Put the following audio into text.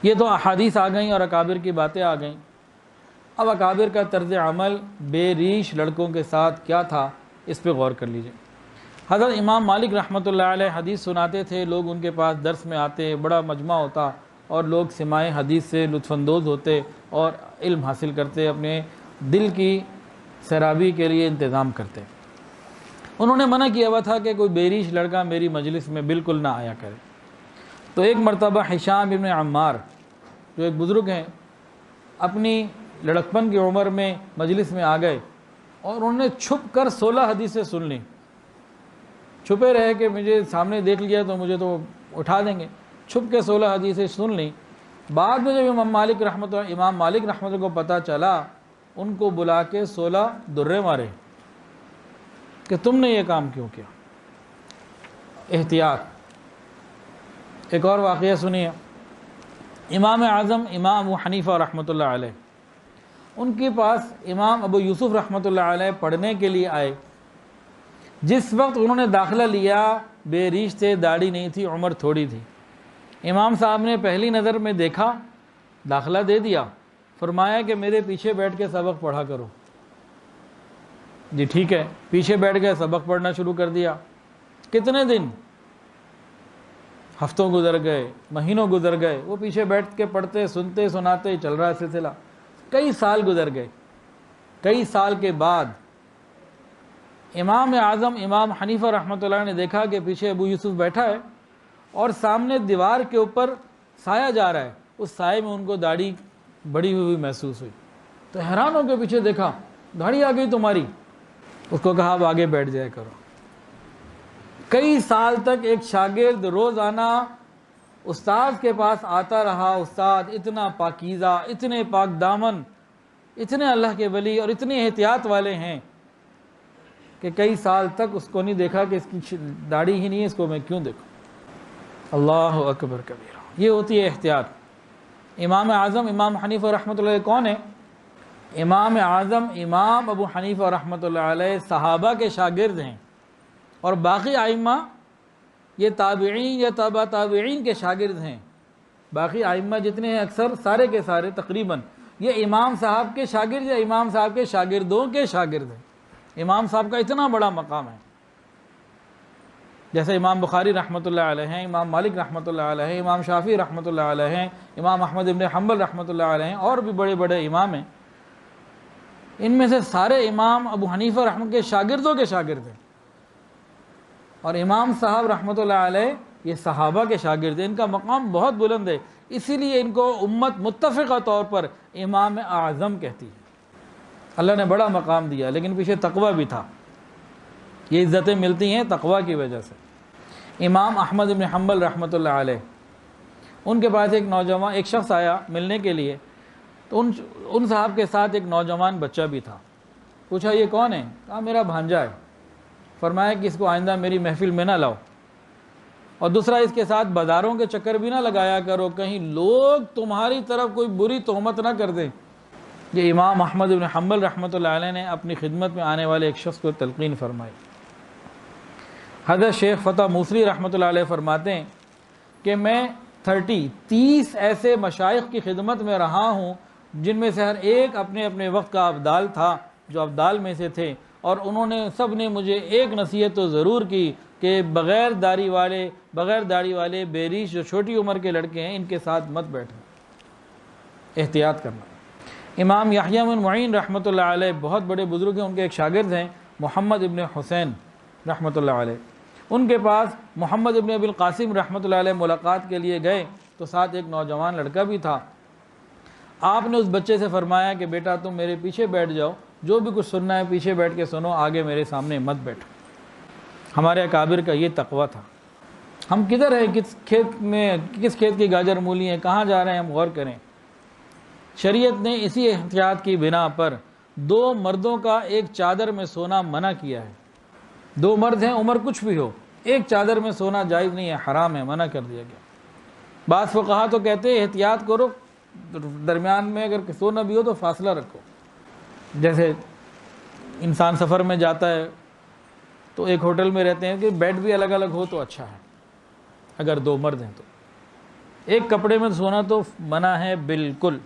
یہ تو احادیث آ گئیں اور اکابر کی باتیں آ گئیں. اب اکابر کا طرز عمل بے ریش لڑکوں کے ساتھ کیا تھا، اس پہ غور کر لیجئے. حضرت امام مالک رحمۃ اللہ علیہ حدیث سناتے تھے، لوگ ان کے پاس درس میں آتے، بڑا مجمع ہوتا اور لوگ سماع حدیث سے لطف اندوز ہوتے اور علم حاصل کرتے، اپنے دل کی سیرابی کے لیے انتظام کرتے. انہوں نے منع کیا ہوا تھا کہ کوئی بیریش لڑکا میری مجلس میں بالکل نہ آیا کرے. تو ایک مرتبہ ہشام ابن عمار جو ایک بزرگ ہیں، اپنی لڑکپن کی عمر میں مجلس میں آ گئے اور انہوں نے چھپ کر 16 حدیثیں سن لیں. چھپے رہے کہ مجھے سامنے دیکھ لیا تو مجھے تو اٹھا دیں گے، چھپ کے 16 حدیثیں سن لیں. بعد میں جب امام مالک رحمۃ اللہ کو پتہ چلا، ان کو بلا کے 16 درے مارے کہ تم نے یہ کام کیوں کیا. احتیاط. ایک اور واقعہ سنیے. امام اعظم امام ابو حنیفہ رحمۃ اللہ علیہ، ان کے پاس امام ابو یوسف رحمۃ اللہ علیہ پڑھنے کے لیے آئے. جس وقت انہوں نے داخلہ لیا، بے ریش تھے، داڑھی نہیں تھی، عمر تھوڑی تھی. امام صاحب نے پہلی نظر میں دیکھا، داخلہ دے دیا، فرمایا کہ میرے پیچھے بیٹھ کے سبق پڑھا کرو. جی ٹھیک ہے، پیچھے بیٹھ گئے، سبق پڑھنا شروع کر دیا. کتنے دن، ہفتوں گزر گئے، مہینوں گزر گئے، وہ پیچھے بیٹھ کے پڑھتے، سنتے، سناتے، چل رہا ہے سلسلہ. کئی سال گزر گئے. کئی سال کے بعد امام اعظم امام حنیفہ رحمۃ اللہ نے دیکھا کہ پیچھے ابو یوسف بیٹھا ہے اور سامنے دیوار کے اوپر سایہ جا رہا ہے. اس سائے میں ان کو داڑھی بڑی ہوئی محسوس ہوئی. تو حیران ہو کے پیچھے دیکھا، داڑھی آ گئی تمہاری. اس کو کہا اب آگے بیٹھ جایا کرو. کئی سال تک ایک شاگرد روزانہ استاد کے پاس آتا رہا. استاد اتنا پاکیزہ، اتنے پاک دامن، اتنے اللہ کے ولی اور اتنے احتیاط والے ہیں کہ کئی سال تک اس کو نہیں دیکھا کہ اس کی داڑھی ہی نہیں ہے، اس کو میں کیوں دیکھوں. اللہ اکبر کبیرہ. یہ ہوتی ہے احتیاط. امام اعظم امام حنیفہ رحمۃ اللہ علیہ کون ہے؟ امام اعظم امام ابو حنیفہ رحمۃ اللہ علیہ صحابہ کے شاگرد ہیں، اور باقی ائمہ یہ تابعین یا تابع تابعین کے شاگرد ہیں. باقی ائمہ جتنے ہیں اکثر سارے کے سارے تقریباً یہ امام صاحب کے شاگرد یا امام صاحب کے شاگردوں کے شاگرد ہیں. امام صاحب کا اتنا بڑا مقام ہے. جیسے امام بخاری رحمۃ اللہ علیہ ہیں، امام مالک رحمۃ اللہ علیہ ہیں، امام شافعی رحمۃ اللہ علیہ ہیں، امام احمد ابن حنبل رحمۃ اللہ علیہ ہیں، اور بھی بڑے بڑے امام ہیں. ان میں سے سارے امام ابو حنیفہ رحمۃ کے شاگردوں کے شاگرد ہیں. اور امام صاحب رحمۃ اللہ علیہ یہ صحابہ کے شاگرد ہیں. ان کا مقام بہت بلند ہے، اسی لیے ان کو امت متفقہ طور پر امام اعظم کہتی ہے. اللہ نے بڑا مقام دیا، لیکن پیچھے تقوی بھی تھا. یہ عزتیں ملتی ہیں تقوی کی وجہ سے. امام احمد بن حنبل رحمۃ اللہ علیہ، ان کے پاس ایک شخص آیا ملنے کے لیے. تو ان صاحب کے ساتھ ایک نوجوان بچہ بھی تھا. پوچھا یہ کون ہے؟ کہا میرا بھانجا ہے. فرمایا کہ اس کو آئندہ میری محفل میں نہ لاؤ، اور دوسرا اس کے ساتھ بازاروں کے چکر بھی نہ لگایا کرو، کہیں لوگ تمہاری طرف کوئی بری تہمت نہ کر دیں. یہ امام احمد بن حنبل رحمۃ اللہ علیہ نے اپنی خدمت میں آنے والے ایک شخص کو تلقین فرمائی. حضرت شیخ فتح موصلی رحمۃ اللہ علیہ فرماتے ہیں کہ میں 30 ایسے مشائخ کی خدمت میں رہا ہوں جن میں سے ہر ایک اپنے اپنے وقت کا ابدال تھا، جو ابدال میں سے تھے، اور انہوں نے سب نے مجھے ایک نصیحت تو ضرور کی کہ بغیر داڑھی والے بیریش جو چھوٹی عمر کے لڑکے ہیں ان کے ساتھ مت بیٹھنا، احتیاط کرنا. امام یحییٰ بن معین رحمۃ اللہ علیہ بہت بڑے بزرگ ہیں. ان کے ایک شاگرد ہیں محمد ابن حسین رحمۃ اللہ علیہ. ان کے پاس محمد ابن ابی القاسم رحمۃ اللہ علیہ ملاقات کے لیے گئے تو ساتھ ایک نوجوان لڑکا بھی تھا. آپ نے اس بچے سے فرمایا کہ بیٹا تم میرے پیچھے بیٹھ جاؤ، جو بھی کچھ سننا ہے پیچھے بیٹھ کے سنو، آگے میرے سامنے مت بیٹھو. ہمارے اکابر کا یہ تقویٰ تھا. ہم کدھر ہیں، کس کھیت کی گاجر مولی ہیں، کہاں جا رہے ہیں، ہم غور کریں. شریعت نے اسی احتیاط کی بنا پر 2 مردوں کا ایک چادر میں سونا منع کیا ہے. 2 مرد ہیں، عمر کچھ بھی ہو، ایک چادر میں سونا جائز نہیں ہے، حرام ہے، منع کر دیا گیا. بعض فقہا تو کہتے ہیں احتیاط کرو، درمیان میں اگر سونا بھی ہو تو فاصلہ رکھو. جیسے انسان سفر میں جاتا ہے تو ایک ہوٹل میں رہتے ہیں کہ بیڈ بھی الگ الگ ہو تو اچھا ہے، اگر 2 مرد ہیں تو ایک کپڑے میں سونا تو منع ہے بالکل.